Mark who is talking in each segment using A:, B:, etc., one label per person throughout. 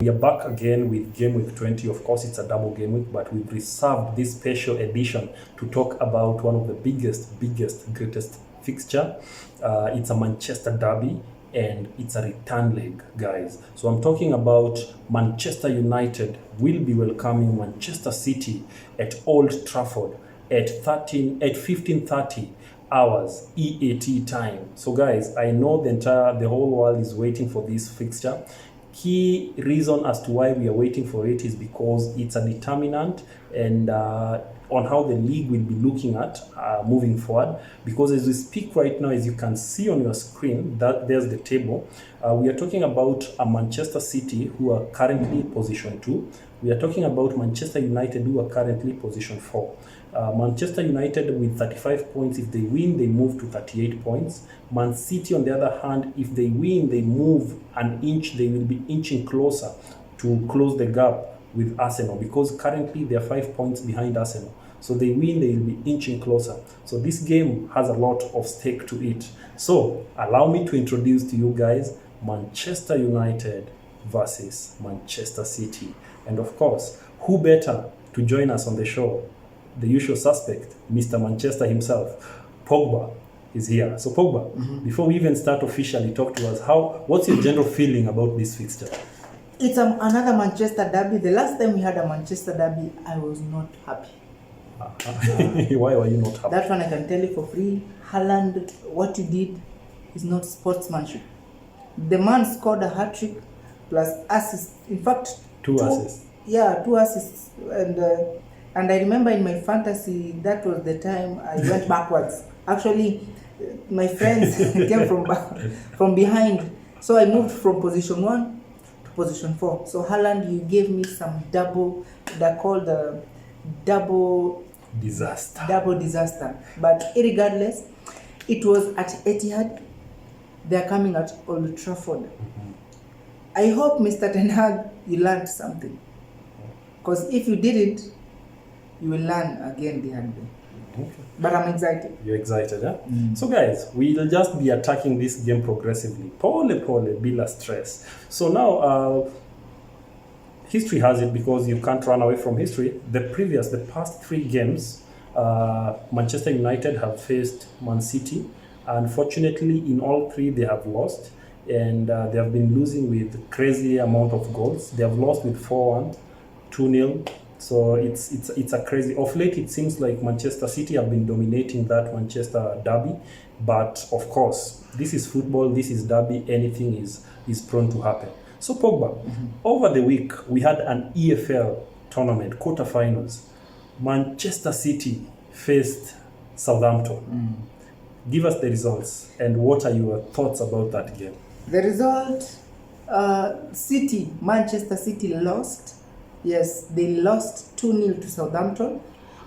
A: We are back again with Gameweek 20. Of course, it's a double game week, but we've reserved this special edition to talk about one of the biggest, greatest fixture. It's a Manchester derby and it's a return leg, guys. So I'm talking about Manchester United will be welcoming Manchester City at Old Trafford at 15:30 hours EAT time. So guys, I know the whole world is waiting for this fixture. Key reason as to why we are waiting for it is because it's a determinant and on how the league will be looking at moving forward. Because as we speak right now, as you can see on your screen, that there's the table. We are talking about a Manchester City who are currently position 2. We are talking about Manchester United who are currently position 4. Manchester United with 35 points. If they win, they move to 38 points. Man City, on the other hand, if they win, they move an inch. They will be inching closer to close the gap with Arsenal, because currently they are 5 points behind Arsenal. So they win, they will be inching closer. So this game has a lot of stake to it. So allow me to introduce to you guys Manchester United versus Manchester City. And of course, who better to join us on the show? The usual suspect, Mr. Manchester himself, Pogba, is here. So Pogba, before we even start officially, talk to us. What's your general feeling about this fixture?
B: It's another Manchester derby. The last time we had a Manchester derby, I was not happy.
A: Why were you not happy?
B: That one I can tell you for free. Haaland, what he did is not sportsmanship. The man scored a hat-trick plus assist. In fact,
A: two assists.
B: Yeah, 2 assists. And I remember in my fantasy, that was the time I went backwards. Actually, my friends came from behind. So I moved from position 1 to position 4. So Haaland, you gave me some they're called the double disaster. But regardless, it was at Etihad. They're coming at Old Trafford. I hope, Mr. Ten Hag, you learned something. Because if you didn't, you will learn again the hard way. Okay. But I'm excited.
A: You're excited, yeah? So guys, we'll just be attacking this game progressively. Pole, bila stress. So now, history has it, because you can't run away from history. The past 3 games, Manchester United have faced Man City. Unfortunately, in all 3, they have lost. And they have been losing with crazy amount of goals. They have lost with 4-1, 2-0. So it's a crazy. Of late, it seems like Manchester City have been dominating that Manchester derby. But of course, this is football. This is derby. Anything is prone to happen. So Pogba, over the week we had an EFL tournament quarterfinals. Manchester City faced Southampton. Give us the results and what are your thoughts about that game?
B: The result, Manchester City lost. Yes, they lost 2-0 to Southampton.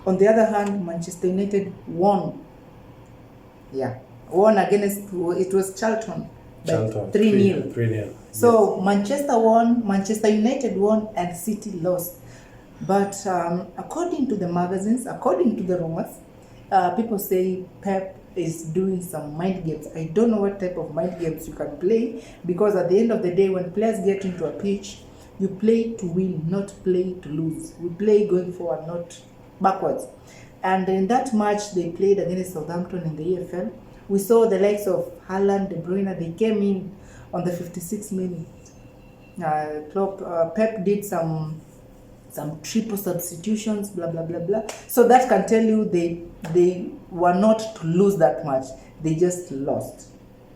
B: On the other hand, Manchester United won. Yeah, won against, it was Charlton. 3-0.
A: 3-0.
B: So yes. Manchester won, Manchester United won, and City lost. But according to the magazines, according to the rumors, people say Pep is doing some mind games. I don't know what type of mind games you can play, because at the end of the day, when players get into a pitch, you play to win, not play to lose. We play going forward, not backwards. And in that match they played against Southampton in the EFL, we saw the likes of Haaland, De Bruyne. They came in on the 56th minute. Pep did some triple substitutions, blah, blah, blah, blah. So that can tell you they were not to lose that match. They just lost.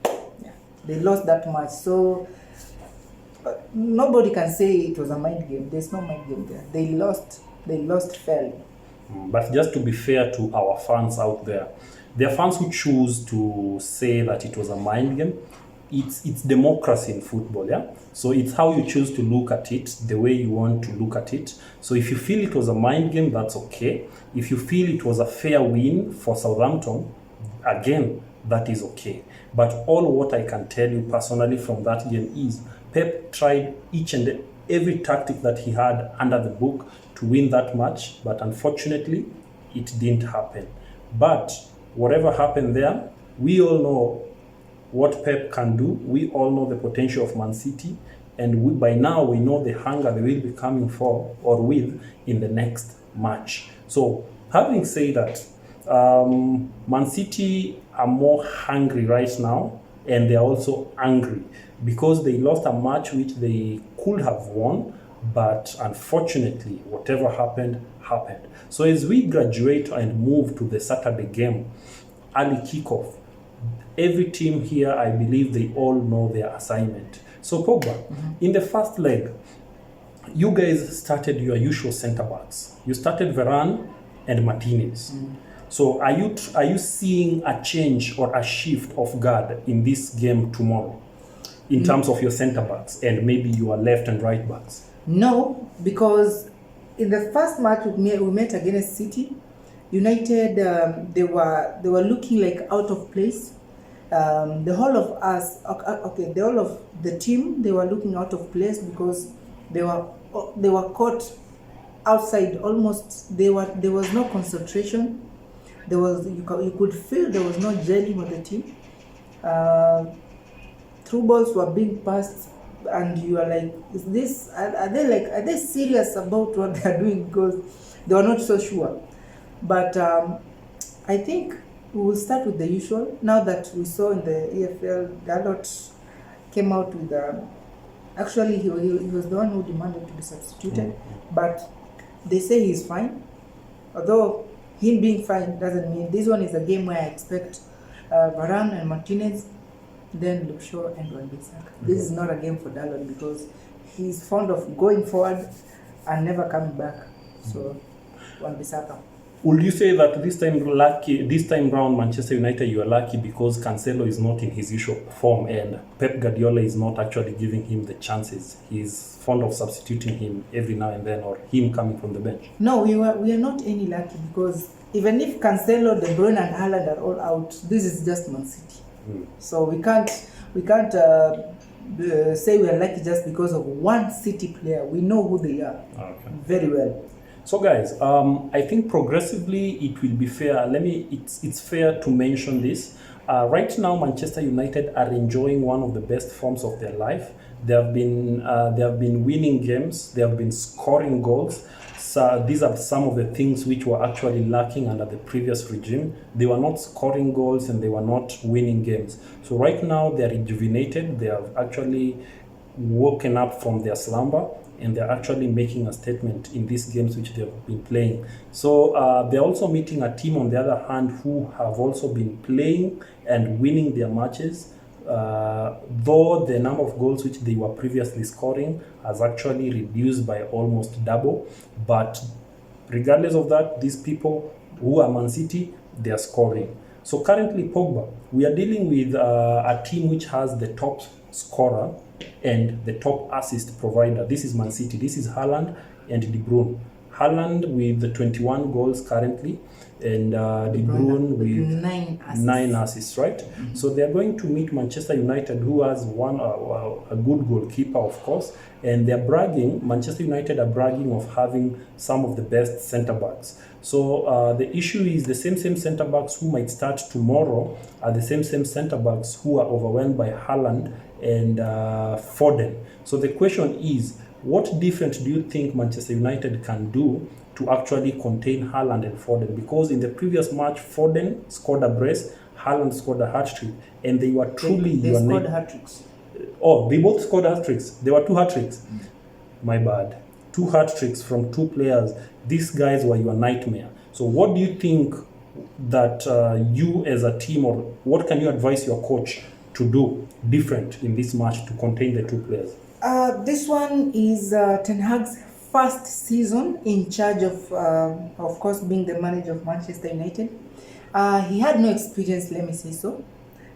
B: Yeah. They lost that match. So nobody can say it was a mind game. There's no mind game there. They lost fairly.
A: But just to be fair to our fans out there are fans who choose to say that it was a mind game. It's democracy in football, yeah? So it's how you choose to look at it, the way you want to look at it. So if you feel it was a mind game, that's okay. If you feel it was a fair win for Southampton, again, that is okay. But all what I can tell you personally from that game is Pep tried each and every tactic that he had under the book to win that match, but unfortunately, it didn't happen. But whatever happened there, we all know what Pep can do. We all know the potential of Man City. and by now we know the hunger they will be coming for or with in the next match. So having said that, Man City are more hungry right now, and they are also angry because they lost a match which they could have won, but unfortunately whatever happened. So as we graduate and move to the Saturday game, early kickoff, every team here, I believe they all know their assignment. So Pogba, in the first leg, you guys started your usual centre backs. You started Varane and Martinez. So are you seeing a change or a shift of guard in this game tomorrow in terms of your centre backs and maybe your left and right backs?
B: No, because in the first match we met against City, United, they were looking like out of place. The whole of us, the whole of the team, they were looking out of place because they were caught outside. Almost there was no concentration. You could feel there was no gelling on the team. Through balls were being passed, and you are like, are they serious about what they are doing? Because they were not so sure. But I think we will start with the usual. Now that we saw in the EFL, Dalot came out with actually he was the one who demanded to be substituted, but they say he's fine. Although him being fine doesn't mean this one is a game where I expect Varane and Martinez, then Luke Shaw and Wan-Bissaka. This is not a game for Dalot because he's fond of going forward and never coming back. So Wan-Bissaka.
A: Would you say that this time round Manchester United, you are lucky because Cancelo is not in his usual form and Pep Guardiola is not actually giving him the chances? He's fond of substituting him every now and then, or him coming from the bench.
B: No, we are not any lucky because even if Cancelo, De Bruyne and Haaland are all out, this is just Man City. So we can't say we are lucky just because of one City player. We know who they are very well.
A: So guys, I think progressively it will be fair. It's fair to mention this. Right now, Manchester United are enjoying one of the best forms of their life. They have been winning games. They have been scoring goals. So these are some of the things which were actually lacking under the previous regime. They were not scoring goals and they were not winning games. So right now they are rejuvenated. They have actually woken up from their slumber, and they're actually making a statement in these games which they've been playing. So they're also meeting a team, on the other hand, who have also been playing and winning their matches, though the number of goals which they were previously scoring has actually reduced by almost double. But regardless of that, these people who are Man City, they are scoring. So currently, Pogba, we are dealing with a team which has the top scorer and the top assist provider. This is Man City. This is Haaland and De Bruyne. Haaland with the 21 goals currently, and De Bruyne with 9 assists, right? So they are going to meet Manchester United, who has a good goalkeeper, of course, and they're bragging. Manchester United are bragging of having some of the best centre backs. So the issue is the same centre backs who might start tomorrow are the same centre backs who are overwhelmed by Haaland and Foden. So the question is, what different do you think Manchester United can do to actually contain Haaland and Foden? Because in the previous match, Foden scored a brace, Haaland scored a hat-trick, and they were truly...
B: They scored hat-tricks.
A: Oh, they both scored hat-tricks. There were 2 hat-tricks. My bad. 2 hat-tricks from 2 players. These guys were your nightmare. So what do you think that you as a team, or what can you advise your coach to do different in this match to contain the 2 players?
B: This one is Ten Hag's first season in charge of course, being the manager of Manchester United. He had no experience, let me say so.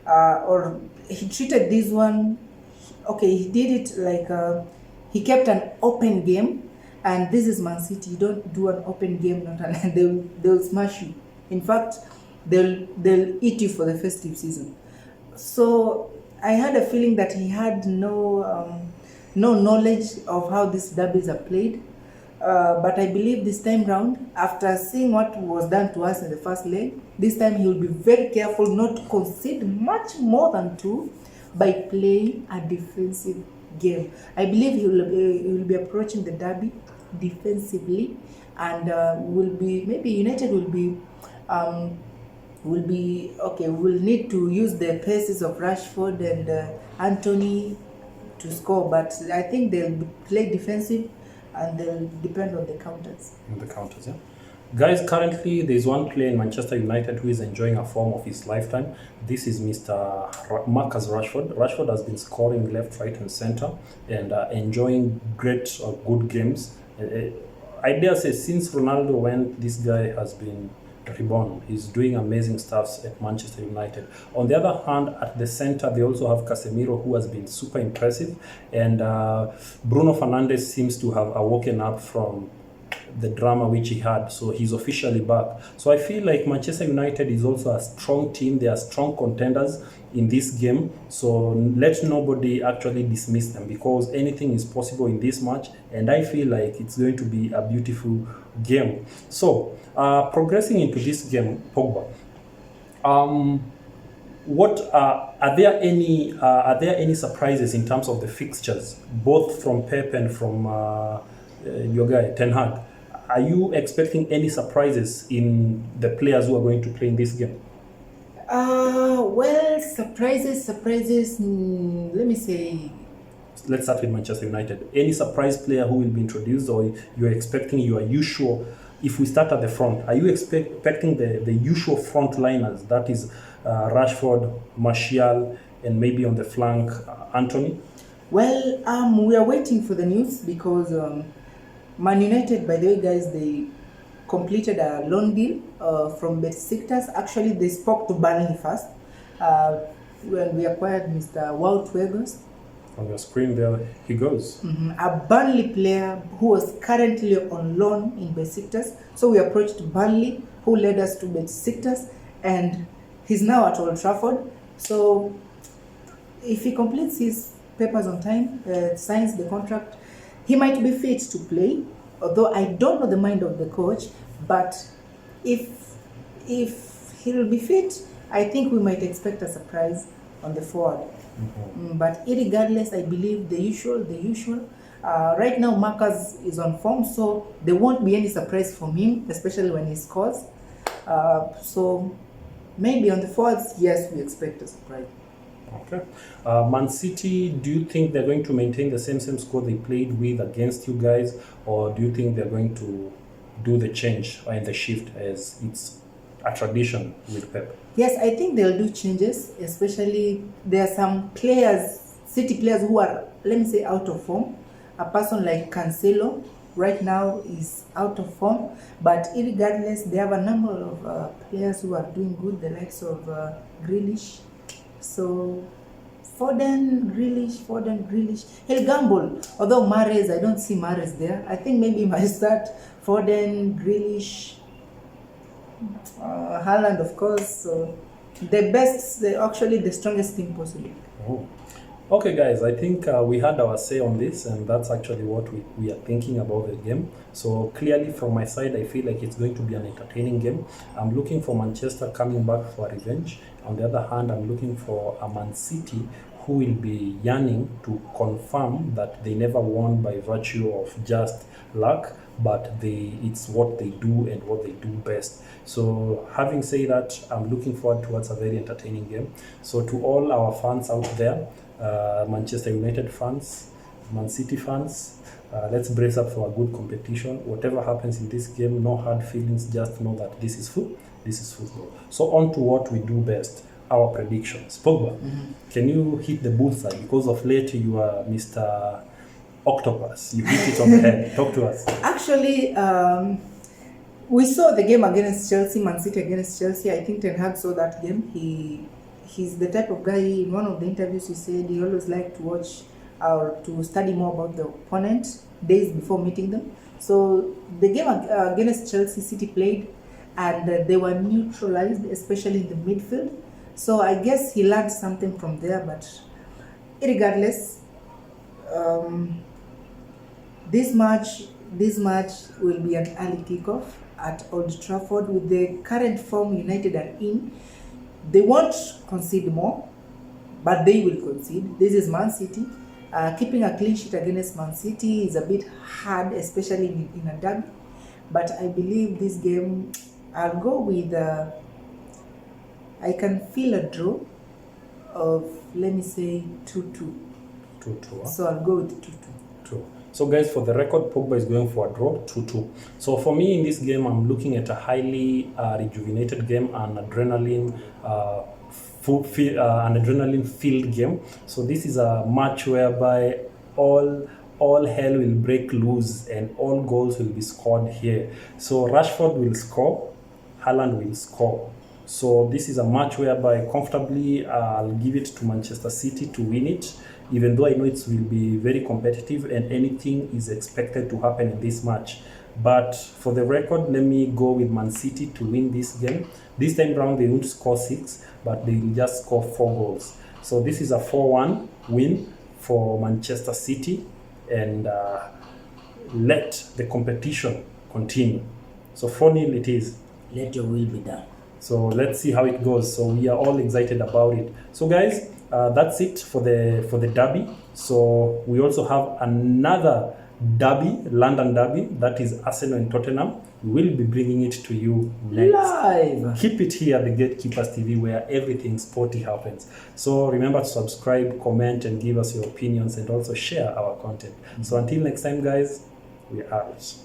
B: Or he treated this one, he did it like he kept an open game, and this is Man City. You don't do an open game, they'll smash you. In fact, they'll eat you for the festive season. So I had a feeling that he had no knowledge of how these derbies are played. But I believe this time round, after seeing what was done to us in the first leg, this time he will be very careful not to concede much more than 2 by playing a defensive game. I believe he will be approaching the derby defensively, and maybe United will be okay. We'll need to use the paces of Rashford and Anthony to score, but I think they'll play defensive and they'll depend on the counters.
A: Yeah. Guys, currently there's one player in Manchester United who is enjoying a form of his lifetime. This is Mr. Marcus Rashford. Rashford has been scoring left, right, and center, and enjoying great or good games. I dare say since Ronaldo went, this guy has been reborn. He's doing amazing stuff at Manchester United. On the other hand, at the center, they also have Casemiro, who has been super impressive, and Bruno Fernandes seems to have awoken up from the drama which he had, so he's officially back. So I feel like Manchester United is also a strong team. They are strong contenders in this game, so let nobody actually dismiss them, because anything is possible in this match, and I feel like it's going to be a beautiful game. So progressing into this game, Pogba, are there any surprises in terms of the fixtures, both from Pep and from your guy Ten Hag? Are you expecting any surprises in the players who are going to play in this game?
B: Well, surprises. Let me say.
A: Let's start with Manchester United. Any surprise player who will be introduced, or you're expecting your usual? If we start at the front, are you expecting the usual front liners? That is Rashford, Martial, and maybe on the flank, Anthony?
B: Well, we are waiting for the news because Man United, by the way, guys, they completed a loan deal from Besiktas. Actually, they spoke to Burnley first when we acquired Mr. Wout Weghorst.
A: On your screen there, he goes.
B: A Burnley player who was currently on loan in Besiktas. So we approached Burnley, who led us to Besiktas, and he's now at Old Trafford. So if he completes his papers on time, signs the contract, he might be fit to play. Although I don't know the mind of the coach, but if he'll be fit, I think we might expect a surprise on the forward. But regardless, I believe the usual. Right now, Marcus is on form, so there won't be any surprise from him, especially when he scores. So maybe on the forwards, yes, we expect a surprise.
A: Okay. Man City, do you think they're going to maintain the same squad they played with against you guys, or do you think they're going to do the change and the shift as it's a tradition with Pep?
B: Yes, I think they'll do changes, especially there are some players, City players who are, let me say, out of form. A person like Cancelo right now is out of form, but regardless, they have a number of players who are doing good, the likes of Grealish. So Foden, Grealish. He'll gamble. Although Mahrez, I don't see Mahrez there. I think maybe he might start Foden, Grealish, Haaland, of course. So actually the strongest team possible.
A: Oh. Okay, guys, I think we had our say on this, and that's actually what we are thinking about the game. So clearly from my side, I feel like it's going to be an entertaining game. I'm looking for Manchester coming back for revenge. On the other hand, I'm looking for a Man City who will be yearning to confirm that they never won by virtue of just luck, but it's what they do and what they do best. So having said that, I'm looking forward towards a very entertaining game. So to all our fans out there, Manchester United fans, Man City fans, let's brace up for a good competition. Whatever happens in this game, no hard feelings, just know that this is football. So on to what we do best, our predictions. Pogba, can you hit the bullseye? Because of late you are Mr. Octopus. You hit it on the head. Talk to us.
B: Actually, we saw the game against Chelsea, Man City against Chelsea. I think Ten Hag saw that game. He's the type of guy, in one of the interviews he said he always liked to watch or to study more about the opponent days before meeting them. So the game against Chelsea, City played, and they were neutralized, especially in the midfield. So I guess he learned something from there, but regardless, this match will be an early kickoff at Old Trafford. With the current form United are in, they won't concede more, but they will concede. This is Man City. Keeping a clean sheet against Man City is a bit hard, especially in a derby. But I believe this game, I'll go with, I can feel a draw of, let me say, 2-2.
A: 2-2.
B: So I'll go with 2-2.
A: 2. So guys, for the record, Pogba is going for a draw, 2-2. So for me in this game, I'm looking at a highly rejuvenated game, an adrenaline filled game. So this is a match whereby all hell will break loose and all goals will be scored here. So Rashford will score, Haaland will score. So this is a match whereby comfortably I'll give it to Manchester City to win it, even though I know it will be very competitive and anything is expected to happen in this match. But for the record, let me go with Man City to win this game. This time round they won't score 6, but they will just score 4 goals. So this is a 4-1 win for Manchester City, and let the competition continue. So 4-0 it is.
B: Let your will be done.
A: So let's see how it goes. So we are all excited about it. So guys, that's it for the derby. So we also have another derby, London derby, that is Arsenal and Tottenham. We will be bringing it to you next.
B: Live.
A: Keep it here, the Gatekeepers TV, where everything sporty happens. So remember to subscribe, comment, and give us your opinions, and also share our content. So until next time, guys, we are out.